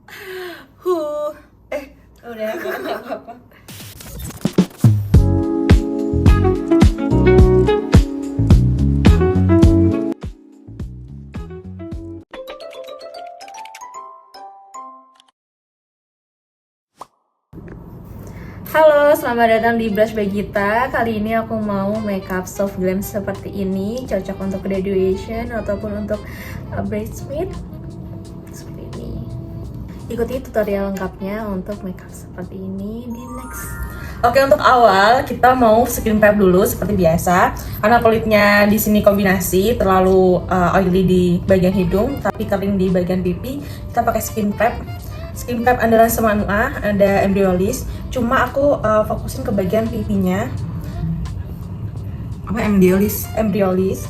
Huh. Udah nggak apa-apa. Halo, selamat datang di Brush by Gita. Kali ini aku mau makeup soft glam seperti ini, cocok untuk graduation ataupun untuk bridesmaid. Seperti ini. Ikuti tutorial lengkapnya untuk makeup seperti ini di next. Oke, untuk awal kita mau skin prep dulu seperti biasa. Karena kulitnya di sini kombinasi, terlalu oily di bagian hidung, tapi kering di bagian pipi. Kita pakai skin prep. Skin prep andalan Semanua, ada Embryolisse. Cuma aku fokusin ke bagian pipinya. Apa Embryolisse? Embryolisse.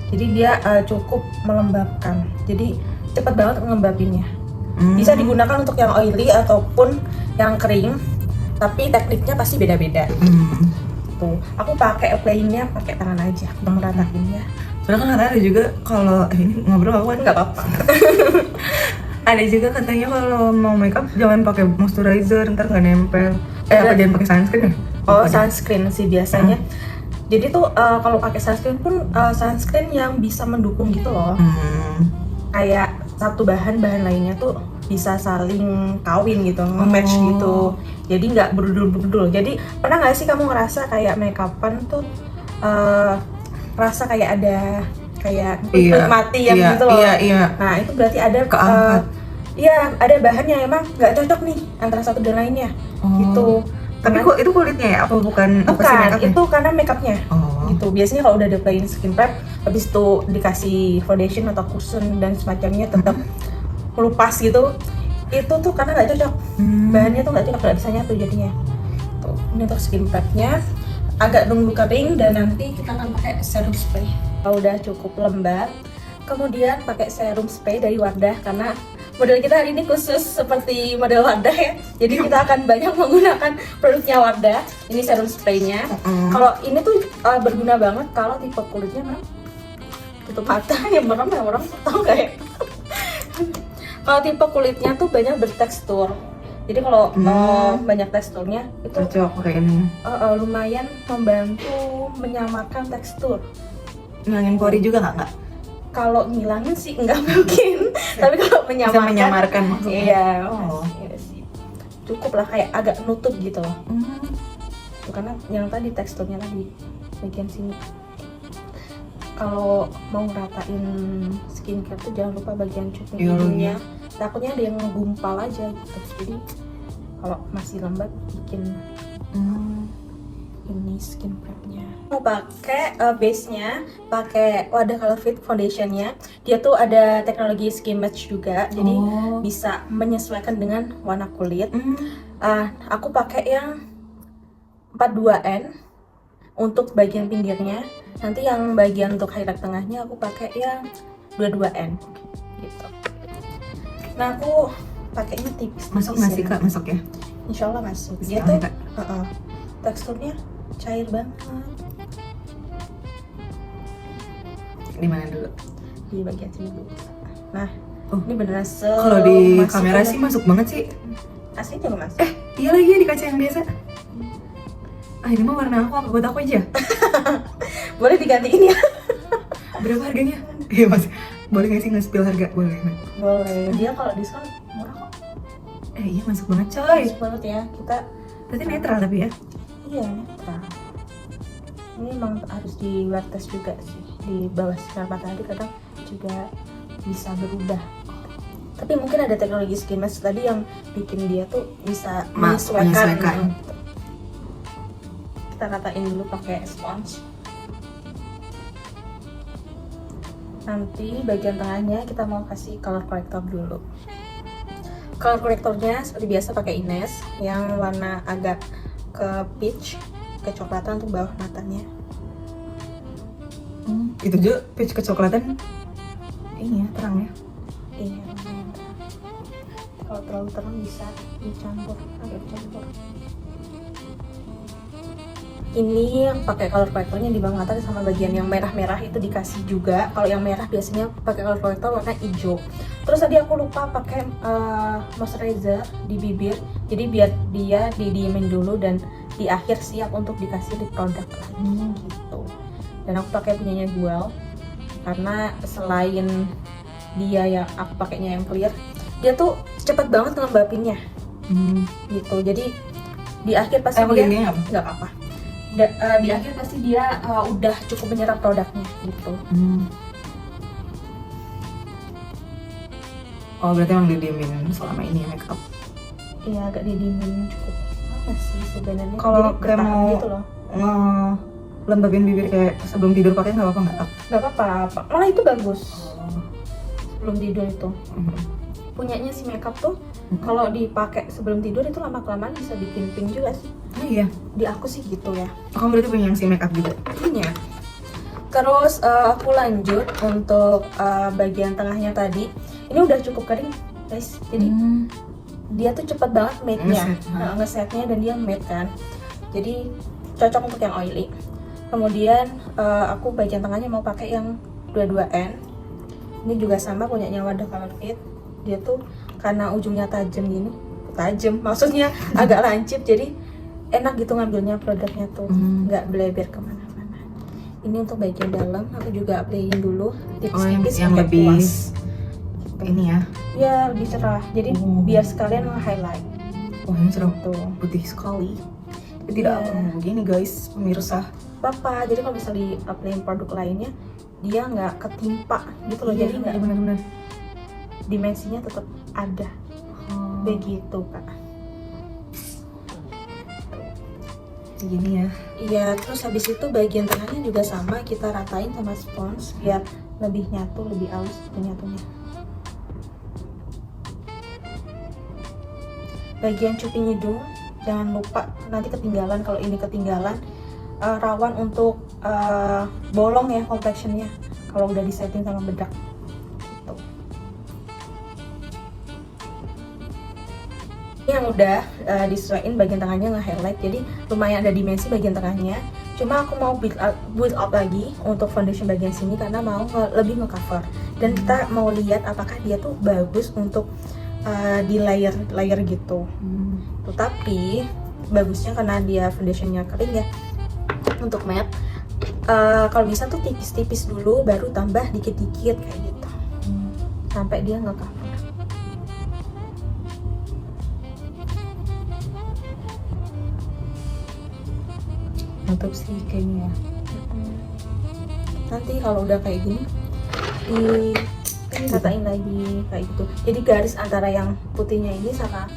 Jadi dia cukup melembabkan. Jadi cepat banget ngelembabinnya. Bisa digunakan untuk yang oily ataupun yang kering. Tapi tekniknya pasti beda-beda. Tuh, aku pakai applyingnya pakai tangan aja, udah meratakinnya. Soalnya kan katanya ada juga kalau ini ngobrol aku kan Nggak apa-apa. ada juga katanya kalau mau makeup jangan pakai moisturizer, ntar nggak nempel. Apa jangan pakai sunscreen ya? Oh, sunscreen sih biasanya. Jadi tuh kalau pakai sunscreen pun sunscreen yang bisa mendukung gitu loh. Kayak satu bahan lainnya tuh bisa saling kawin gitu, nge-match gitu. Jadi nggak berdul-berdul. Jadi pernah nggak sih kamu ngerasa kayak makeupan tuh rasa kayak ada kayak kulit mati yang gitu loh. Iya. Nah itu berarti ada keangkat. Iya, ada bahan yang emang nggak cocok nih antara satu dan lainnya. Gitu. Tapi kok itu kulitnya ya? Apa bukan? Apa sih Bukan, makeupnya? itu karena makeupnya. Gitu. Biasanya kalau udah apply skin prep, habis itu dikasih foundation atau cushion dan semacamnya tetap melupas gitu. Itu tuh karena nggak cocok. Bahannya tuh nggak cocok, nggak bisa nyatu jadinya. Tuh, ini untuk skin prepnya. Agak nunggu kering dan nanti kita akan pakai serum spray. Kalau udah cukup lembab, kemudian pakai serum spray dari Wardah karena model kita hari ini khusus seperti model Wardah ya. Jadi kita akan banyak menggunakan produknya Wardah. Ini serum spraynya. Kalau ini tuh berguna banget kalau tipe kulitnya memang tutup mata yang orang tahu nggak ya? Kalau tipe kulitnya tuh banyak bertekstur. Jadi kalau banyak teksturnya itu cocok pakai ini. lumayan membantu menyamarkan tekstur. Ngilangin pori juga nggak? Kalau ngilangin sih nggak mungkin, tapi kalau Bisa menyamarkan maksudnya. Iya, iya sih. Cukup lah kayak agak nutup gitu loh. Karena yang tadi teksturnya tadi bagian sini. Kalau mau ngeratain skincare tuh jangan lupa bagian cuping hidungnya. Takutnya ada yang ngegumpal aja gitu. Jadi kalau masih lembab bikin ini skin prepnya. Mau pakai base-nya, pakai Wardah Color Fit foundationnya. Dia tuh ada teknologi skin match juga, jadi bisa menyesuaikan dengan warna kulit. Aku pakai yang 42N untuk bagian pinggirnya. Nanti yang bagian untuk highlight tengahnya aku pakai yang 22N gitu. Nah aku pakainya tipis. Masuk nggak sih Kak? Masuk ya? Insya Allah masuk. Dia tuh teksturnya cair banget. Di mana dulu? Di bagian sini dulu. Nah, ini beneran kalau di kamera sih masuk banget sih. Asli juga masuk. Iya lagi ya di kaca yang biasa. Ini mah warna aku apa buat aku aja? Boleh digantiin ya? Berapa harganya? Iya mas, boleh nggak sih nge-spill harga? Boleh. Boleh. Dia kalau diskon murah kok. Iya masuk banget coy. Masuk banget ya. Kita Berarti netral tapi ya? iya netral. Ini emang harus di wet test juga sih. Di bawah sinar matahari kadang juga bisa berubah. Tapi mungkin ada teknologi skin mask tadi yang bikin dia tuh bisa menyesuaikan. Kita ratain dulu pakai sponge. Nanti bagian tengahnya kita mau kasih color corrector dulu. Color correctornya seperti biasa pakai Ines yang warna agak ke peach, kecoklatan untuk bawah matanya. Itu juga peach kecoklatan. Iya terang ya. Iya. Kalau terlalu terang bisa agak dicampur. Ini yang pakai color correctornya di bawah mata sama bagian yang merah-merah itu dikasih juga. Kalau yang merah biasanya pakai color corrector warna hijau. Terus tadi aku lupa pakai moisturizer di bibir, jadi biar dia didiemin dulu dan di akhir siap untuk dikasih di produk lagi gitu. Dan aku pakai punyanya Dual karena selain dia yang aku pakainya yang clear, dia tuh cepet banget ngelembapinnya gitu. Jadi di akhir pasti Aku dia gini apa? nggak apa-apa. Di akhir pasti dia udah cukup menyerap produknya gitu. Oh berarti emang didiemin selama ini ya makeup. Iya agak didiemin cukup lama sih sebenarnya. Kalau Jadi kayak bertahan mau gitu loh. ngelembabin bibir kayak sebelum tidur pakai nggak apa-apa nggak? Nggak apa-apa, malah itu bagus sebelum tidur itu. Punyanya si makeup tuh kalau dipakai sebelum tidur itu lama-kelamaan bisa bikin pink juga sih. Oh iya. Di aku sih gitu ya. Kamu berarti punya yang si makeup juga? Punya. Terus aku lanjut untuk bagian tengahnya tadi. Ini udah cukup kering, guys. Jadi dia tuh cepet banget matte-nya, ngesetnya dan dia matte kan. Jadi cocok untuk yang oily. Kemudian aku bagian tengahnya mau pakai yang 22N. Ini juga sama punyanya Wadah Color Fit. Dia tuh karena ujungnya tajam maksudnya agak lancip, jadi enak gitu ngambilnya produknya tuh, nggak bleber kemana-mana. Ini untuk bagian dalam aku juga playin dulu tipis-tipis yang sampai lebih puas. ini ya. Ya lebih cerah, jadi biar sekalian nge-highlight. Wah ini cerah Tuh. putih sekali. Tidak begini guys pemirsa. Apa? Jadi kalau misalnya di-applyin produk lainnya, dia nggak ketimpa gitu loh, jadi nggak benar-benar dimensinya tetap ada. Begitu kak. Gini ya. Iya, terus habis itu bagian tengahnya juga sama, kita ratain sama spons biar lebih nyatu, lebih halus nyatunya. Bagian cuping hidung jangan lupa, nanti ketinggalan. Kalau ini ketinggalan rawan untuk bolong ya complexionnya kalau udah disetting sama bedak. Yang udah disesuaiin bagian tengahnya nge-highlight, jadi lumayan ada dimensi bagian tengahnya. Cuma aku mau build up lagi untuk foundation bagian sini karena mau lebih nge-cover, dan kita mau lihat apakah dia tuh bagus untuk di layer gitu. Tapi bagusnya karena dia foundationnya kering ya, untuk matte kalau bisa tuh tipis-tipis dulu baru tambah dikit-dikit kayak gitu sampai dia nge-cover. Nutup sedikitnya. Nanti kalau udah kayak gini dikatain lagi kayak gitu. Jadi garis antara yang putihnya ini sama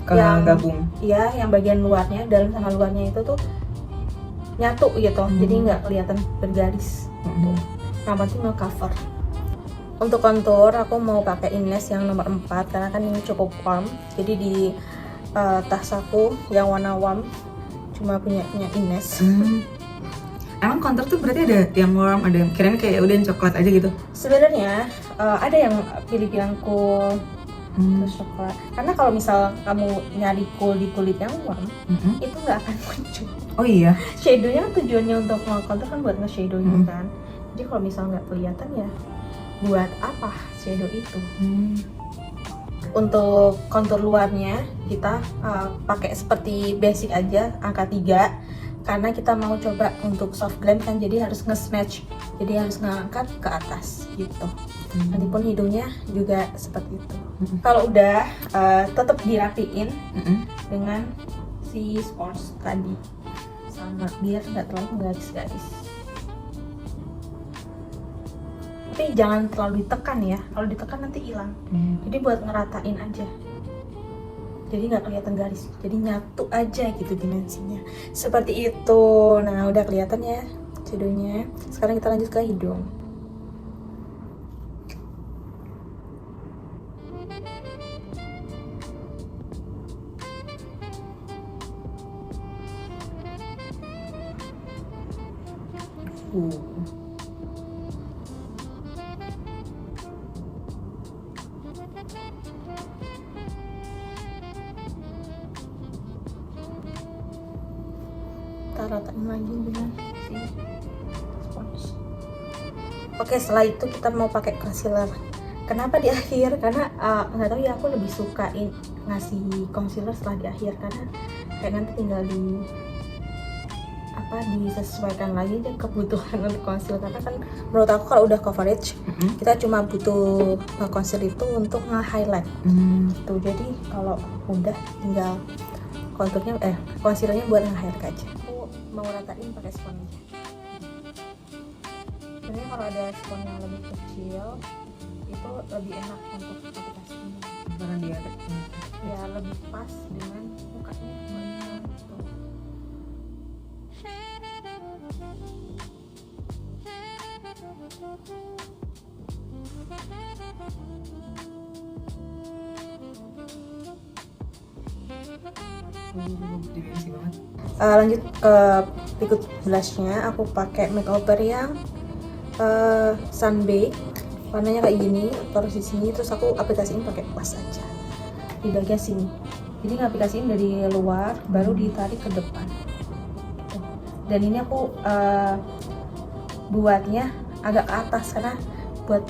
yang gabung. Iya, yang bagian luarnya, dalam sama luarnya itu tuh nyatu gitu. Jadi nggak kelihatan bergaris. Yang penting nge-cover. Untuk kontur aku mau pakai Ines yang nomor 4 karena kan ini cukup warm. Jadi di tas aku yang warna warm cuma punyanya Ines. Emang kontur tuh berarti ada yang warm, ada yang kirain kayak udah yang coklat aja gitu? Sebenarnya ada yang pilih-pilihan cool, terus coklat. Karena kalau misal kamu nyari cool di kulit yang warm, itu nggak akan muncul. Oh iya? Shadownya tujuannya untuk kontur kan buat nge-shadownya kan. Jadi kalau misal nggak kelihatan ya buat apa shadow itu? Untuk kontur luarnya kita pakai seperti basic aja, angka 3, karena kita mau coba untuk soft glam kan, jadi harus nge-snatch, jadi harus ngangkat ke atas gitu. Nanti pun hidungnya juga seperti itu. Kalau udah tetap dirapiin dengan si spons tadi sama, biar nggak terlalu garis-garis. Tapi jangan terlalu ditekan ya, kalau ditekan nanti hilang. Jadi buat ngeratain aja, jadi nggak kelihatan garis, jadi nyatu aja gitu dimensinya, seperti itu. Nah udah kelihatan ya shadownya. Sekarang kita lanjut ke hidung. Kita ratain lagi dengan si spons. Oke, setelah itu kita mau pakai concealer. Kenapa di akhir? Karena nggak tahu ya, aku lebih sukain ngasih concealer setelah di akhir, karena kayak nanti tinggal disesuaikan lagi deh kebutuhan untuk concealer. Karena kan menurut aku kalau udah coverage kita cuma butuh concealer itu untuk nge-highlight gitu. Jadi kalau udah tinggal concealernya buat nge-highlight aja. Aku mau ratain pakai sponge. Sebenarnya kalau ada spons yang lebih kecil itu lebih enak untuk aplikasinya, karena dia ya lebih pas dengan mukanya gitu. dimensi banget. Lanjut ke liquid blushnya, aku pakai makeover yang Sunbake, warnanya kayak gini, taruh di sini, terus aku aplikasiin pakai kuas aja di bagian sini. Jadi ngaplikasiin dari luar, baru ditarik ke depan. Tuh. Dan ini aku buatnya agak ke atas karena buat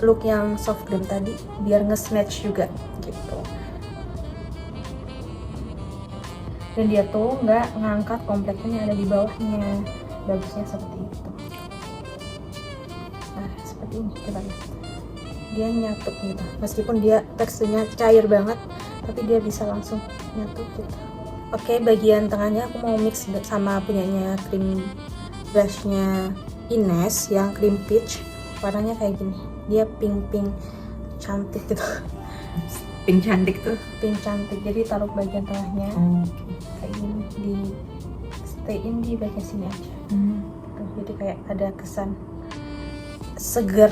look yang soft glam tadi, biar nge-snatch juga gitu. Dan dia tuh nggak ngangkat kompleknya yang ada di bawahnya, bagusnya seperti itu. Nah seperti ini, kita lihat dia nyatu gitu, meskipun dia teksturnya cair banget tapi dia bisa langsung nyatu gitu. Oke, bagian tengahnya aku mau mix sama punyanya cream blushnya Ines yang cream peach, warnanya kayak gini, dia pink cantik gitu. Pink cantik tuh. Pink cantik, jadi taruh bagian tengahnya kayak gini, di stayin di bagian sini aja. Tuh, jadi kayak ada kesan seger.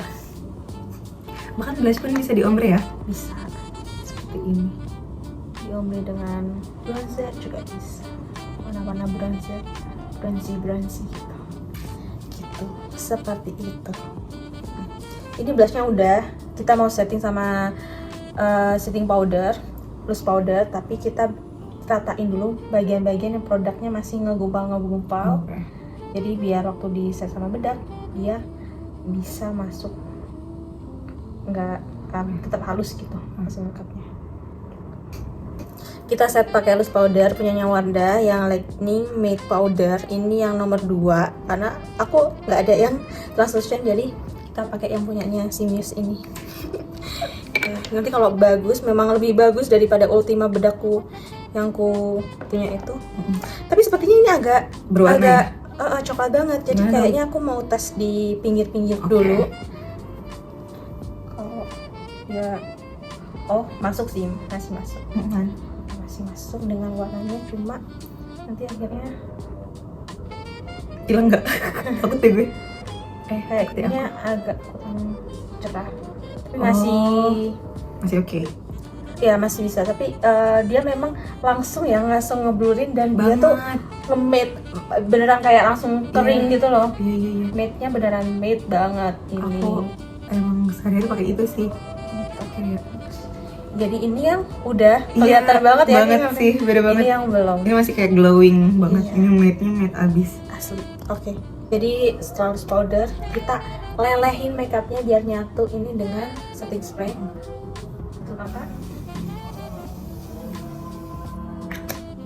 Bahkan blush pun bisa diombre ya? Bisa Seperti ini. diombre dengan bronzer juga bisa, warna-warna bronzy gitu, seperti itu. Ini blushnya udah, kita mau setting sama setting powder, loose powder, tapi kita ratain dulu bagian-bagian yang produknya masih ngegumpal. Jadi biar waktu di set sama bedak dia bisa masuk, nggak tetap halus gitu hasil makeupnya. Kita set pakai loose powder punyanya Wardah yang Lightning Matte Powder, ini yang nomor 2 karena aku nggak ada yang translucent, jadi kita pakai yang punyanya si Muse ini. Nanti kalau bagus, memang lebih bagus daripada Ultima bedakku yang ku punya itu. Tapi sepertinya ini agak berwarna, coklat banget, jadi kayaknya aku mau tes di pinggir-pinggir dulu. Kalau ya, masuk sih, masih masuk dengan warnanya, cuma nanti akhirnya hilang nggak? Takut deh gue. Kayaknya agak kurang cerah, tapi masih oke. Ya masih bisa, tapi dia memang langsung ngeblurin, dan dia tuh nge-matte beneran kayak langsung kering gitu loh. Iya. Matte-nya beneran matte banget ini. Aku emang sehari-hari pakai itu sih. Oke. Jadi ini yang udah kelihatan banget ya. Banget sih, beda banget. Ini yang belum. Ini masih kayak glowing banget. Ini matte-nya matte abis. Asli. Oke. Jadi setelah loose powder, kita lelehin makeupnya biar nyatu ini dengan setting spray. Untuk apa?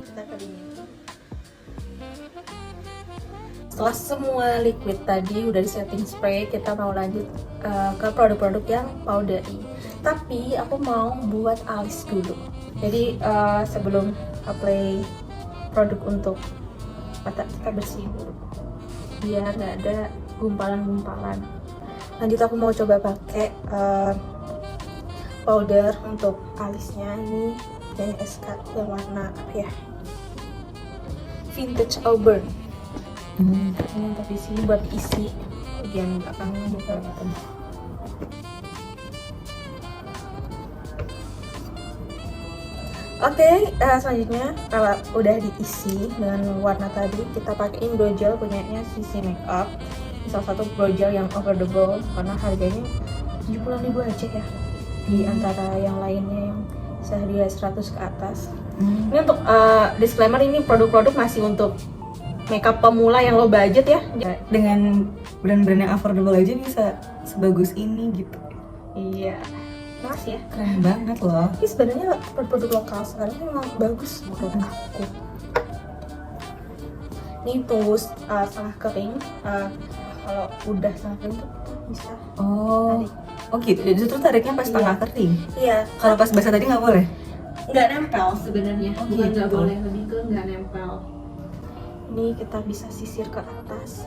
Kita keringin. Setelah semua liquid tadi udah di setting spray, kita mau lanjut ke produk-produk yang powdery. Tapi aku mau buat alis dulu. Jadi sebelum apply produk untuk mata, kita bersihin dulu biar nggak ada gumpalan-gumpalan. Lanjut aku mau coba pakai powder untuk alisnya, ini dari SK yang warna apa ya, vintage auburn. Ini untuk di sini buat isi bagian belakangnya juga. Oke, selanjutnya kalau udah diisi dengan warna tadi, kita pakein brow gel punyanya CC Makeup. Salah satu brow gel yang affordable karena harganya 70.000 aja ya, di antara yang lainnya yang seharga 100 ke atas. Ini untuk disclaimer, ini produk-produk masih untuk makeup pemula yang low budget ya. Dengan brand-brand yang affordable aja bisa sebagus ini gitu. Iya, makasih ya. Keren banget loh. Tapi sebenarnya produk lokal sekarang memang bagus menurut aku. Ini tunggu setengah kering. Kalau udah setengah kering tuh kita bisa Oh, tarik. oh gitu. Jadi justru tariknya pas Iya. tengah kering. Iya, Kalau pas basah tadi nggak boleh. nggak nempel sebenarnya. Oh, Bukan gitu. nggak boleh, lebih ke nggak nempel. Ini kita bisa sisir ke atas.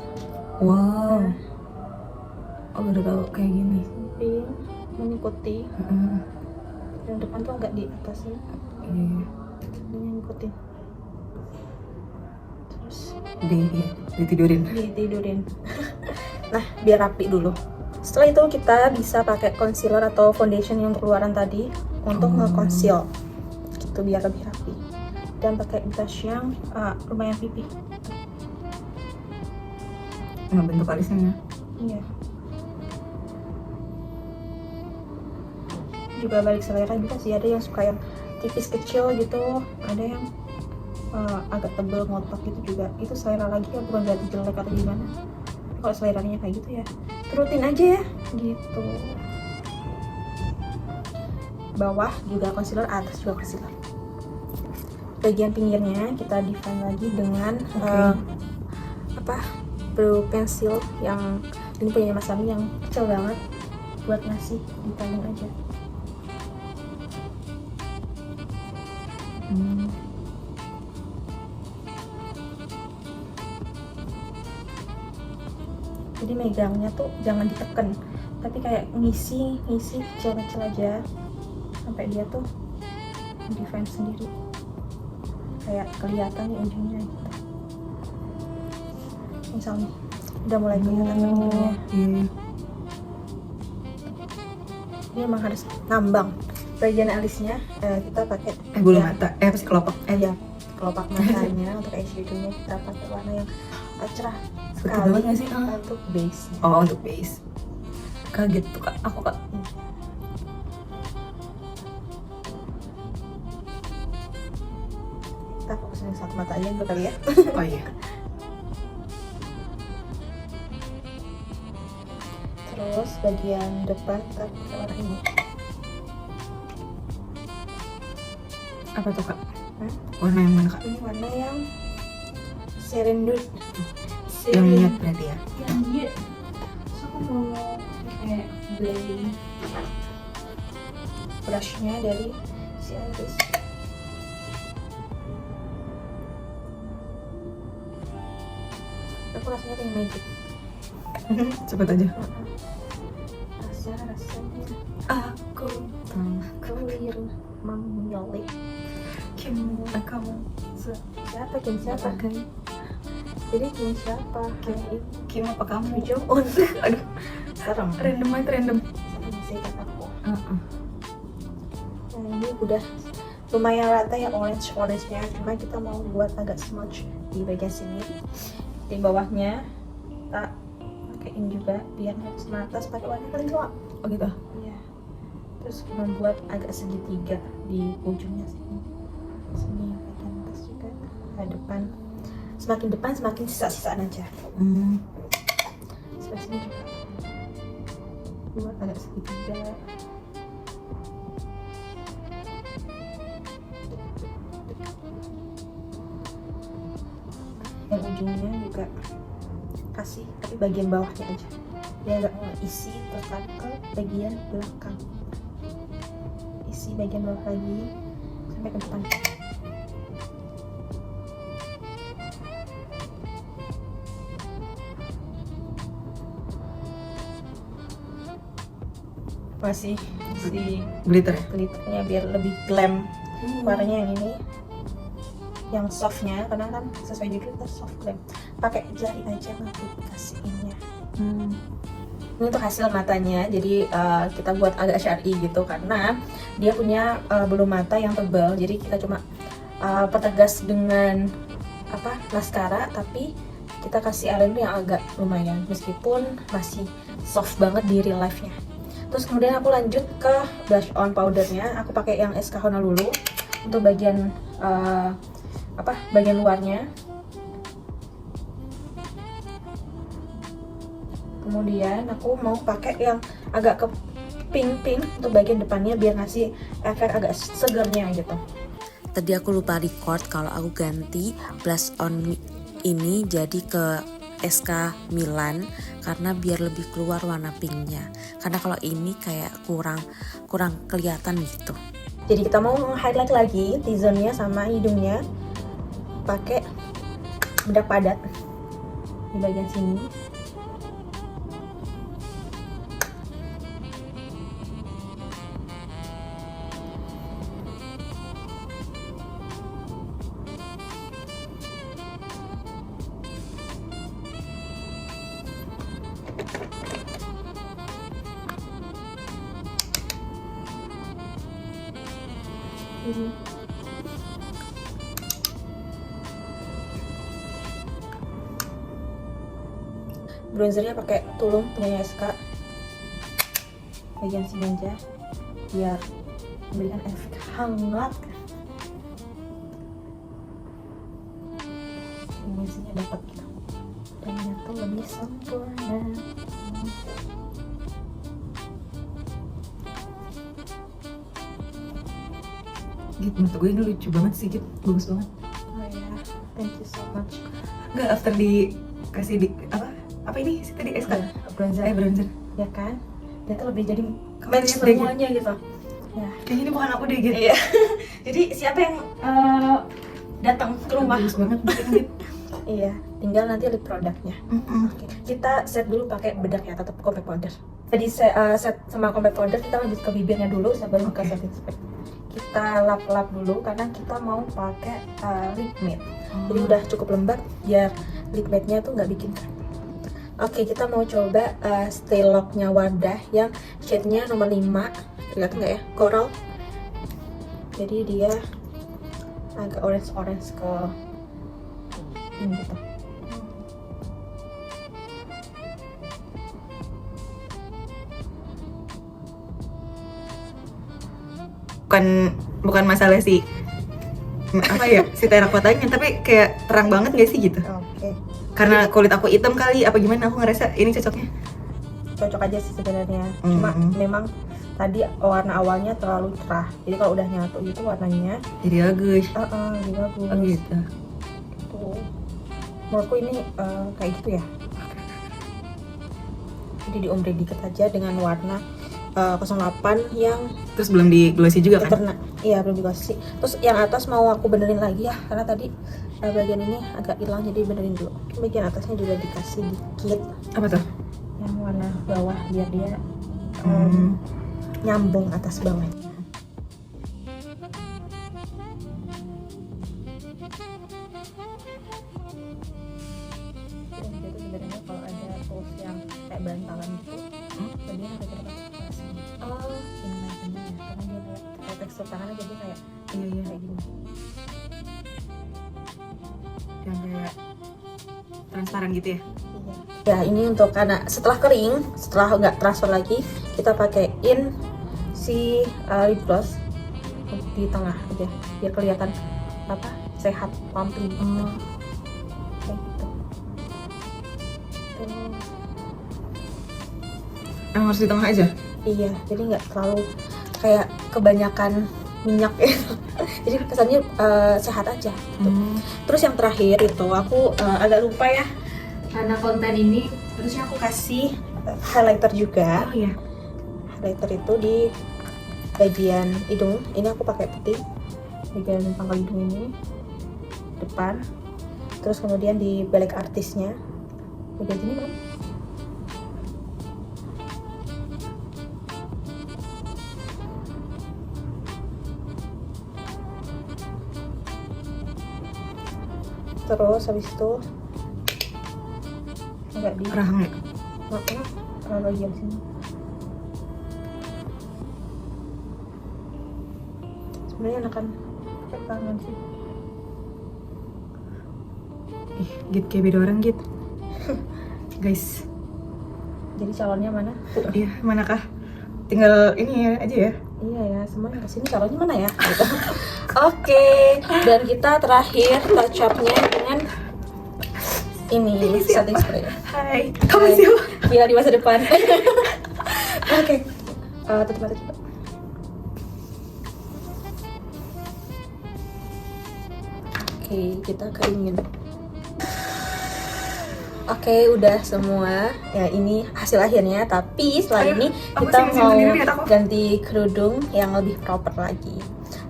Wow. Oh baru tahu kayak gini. Samping mengikuti. Heeh. Yang depan tuh agak di atasnya. Iya. Ini ngikutin. Terus Ditidurin. ditidurin. Nah, biar rapi dulu. Setelah itu kita bisa pakai concealer atau foundation yang keluaran tadi untuk nge-conceal. Gitu biar lebih rapi. Dan pakai brush yang lumayan pipih. Nggak bentuk alisnya ya. Iya. Juga balik selera juga sih, ada yang suka yang tipis kecil gitu, ada yang agak tebel ngotak gitu juga. Itu selera lagi ya, bukan berarti jelek atau gimana. Kalau seleranya kayak gitu ya turutin aja ya gitu. Bawah juga concealer, atas juga concealer. Bagian pinggirnya kita define lagi dengan brow pencil yang ini punya Mas Sami yang kecil banget buat ngasih detailing aja. Jadi megangnya tuh jangan ditekan, tapi kayak ngisi kecil-kecil aja sampai dia tuh define sendiri, kayak kelihatan nih ujungnya gitu. Misalnya udah mulai kelihatan ujungnya. Iya. Ini emang harus ngambang. Bagian alisnya kita pakai Bulu ya, mata. Apa sih kelopak? ya kelopak matanya. Untuk eyeshadownya kita pakai warna yang cerah Seperti sekali banget nggak sih? untuk base. Oh untuk base. Kaget tuh kak. Aku kak. Kita fokusin satu mata aja dulu kali ya. Oh iya. Terus bagian depan kita pakai warna ini. Apa tuh kak? Hah? Warna yang mana kak? Ini warna yang serendip. Yang minyak berarti ya? Yang nude. Terus aku mau kayak blending brushnya dari si Iris. Aku rasanya kayak magic. Cepet aja. Rasanya Aku keliru memilih. Kim kamu Siapa Kim siapa? Jadi Kim siapa? Kim apa kamu? Kim Jong Un. Aduh. Serem. Random banget random. Serem sih kataku. Nah ini udah lumayan rata ya orange-nya, cuma kita mau buat agak smudge di bagian sini. Di bawahnya kita pakein juga biar nggak semata pakai warna paling tua. Oh gitu. Iya. Terus membuat agak segitiga di ujungnya sini. Sini bagian atas juga. Nah, depan. Semakin depan semakin sisa-sisaan aja. Sebelah sini juga. Buat agak segitiga. Yang ujungnya juga kasih, tapi bagian bawahnya aja. Dia nggak isi tekan ke bagian belakang. Isi bagian bawah lagi sampai ke depan. Masih si Glitter ya? glitternya biar lebih glam. Warnanya yang ini, yang softnya, karena kan sesuai judul kita soft glam. Pakai jari aja nanti kasihinnya. Ini untuk hasil matanya, jadi kita buat agak syar'i gitu karena dia punya bulu mata yang tebal, jadi kita cuma pertegas dengan maskara, tapi kita kasih eyeliner yang agak lumayan meskipun masih soft banget di real life-nya. Terus kemudian aku lanjut ke blush on powdernya, aku pakai yang SK Honolulu untuk bagian bagian luarnya. Kemudian aku mau pakai yang agak ke pink untuk bagian depannya biar ngasih efek agak segernya gitu. Tadi aku lupa record kalau aku ganti blush on ini jadi ke SK Milan karena biar lebih keluar warna pinknya. Karena kalau ini kayak kurang kelihatan gitu. Jadi kita mau highlight lagi T-zone-nya sama hidungnya pakai bedak padat di bagian sini. Bronzernya pakai tulung punya SK bagian sini aja biar memberikan efek hangat. Bronzernya dapat gitu dan nyatu lebih sempurna. Gitu, menurut gue ini lucu banget sih, gitu. Bagus banget. Oh ya, thank you so much. Enggak, after dikasih di apa ini sih tadi SK? Bronzer Bronzer. ya kan, dia tuh lebih jadi Match match deh, semuanya gitu ya. Kayaknya ini bukan aku deh gitu. Iya. Jadi siapa yang datang ke rumah? Bagus banget gitu. Iya, tinggal nanti lip produknya. Oke, kita set dulu pakai bedak ya, tetap compact powder. Jadi set sama compact powder, kita lanjut ke bibirnya dulu sebelum ke setting spray. Kita lap-lap dulu karena kita mau pakai lip matte. Jadi udah cukup lembab biar lip matte-nya tuh nggak bikin kering. Oke, kita mau coba stay lock-nya Wardah yang shade-nya nomor 5. Kelihatan nggak ya? Coral. Jadi dia agak orange ke ini gitu. Bukan masalah si apa ya si terakotanya, tapi kayak terang banget gak sih gitu? Oke. Karena kulit aku hitam kali, apa gimana, aku ngerasa ini cocoknya. Cocok aja sih sebenarnya. Cuma memang tadi warna awalnya terlalu cerah. Jadi kalau udah nyatu gitu warnanya Jadi bagus. jadi bagus. Oh gitu. Tuh. Menurutku ini kayak gitu ya. Jadi di ombre dikit aja dengan warna 08 yang Terus belum di glossy juga kan? ternak. Iya, belum dikasih. Terus yang atas mau aku benerin lagi ya, karena tadi bagian ini agak hilang, jadi benerin dulu. Bagian atasnya juga dikasih dikit Apa tuh? yang warna bawah biar dia nyambung atas bawahnya. Jadi sebenarnya kalau ada tools yang kayak bantalan gitu, bagian ada kita pakai sini. Oh, ini nantinya ya, karena dia kayak tekstur tangannya jadi kayak Iya. kayak gini. Yang kayak transparan gitu ya? Ya, ini untuk karena setelah kering, setelah nggak transfer lagi, kita pakein si lip gloss di tengah aja biar kelihatan apa sehat, plumping. Kayak gitu. Emang harus di tengah aja? Iya, jadi nggak terlalu kayak kebanyakan minyak gitu. Jadi kesannya sehat aja gitu. Terus yang terakhir itu aku agak lupa ya, karena konten ini terusnya aku kasih highlighter juga. Oh iya. Highlighter itu di bagian hidung. Ini aku pakai putih bagian pangkal hidung ini depan. Terus kemudian di balik artisnya bagian sini kan. Terus habis itu agak di Rahang ya? bagian sini. Sebenarnya enakan pakai tangan sih. Ih, gitu kayak beda orang gitu. Guys. Jadi calonnya mana? Iya, manakah? Tinggal ini ya aja ya. Iya ya, semuanya kesini calonnya mana ya? Gitu. Oke, dan kita terakhir touch up-nya dengan ini setting spray. Hai, kamu siapa? Bila di masa depan. Oke, Tutup mata coba. Oke, kita keringin. Oke, udah semua. Ya, ini hasil akhirnya. Tapi setelah Ayo, ini aku kita simpen mau sendiri, lihat aku. ganti kerudung yang lebih proper lagi.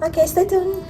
Oke, stay tune.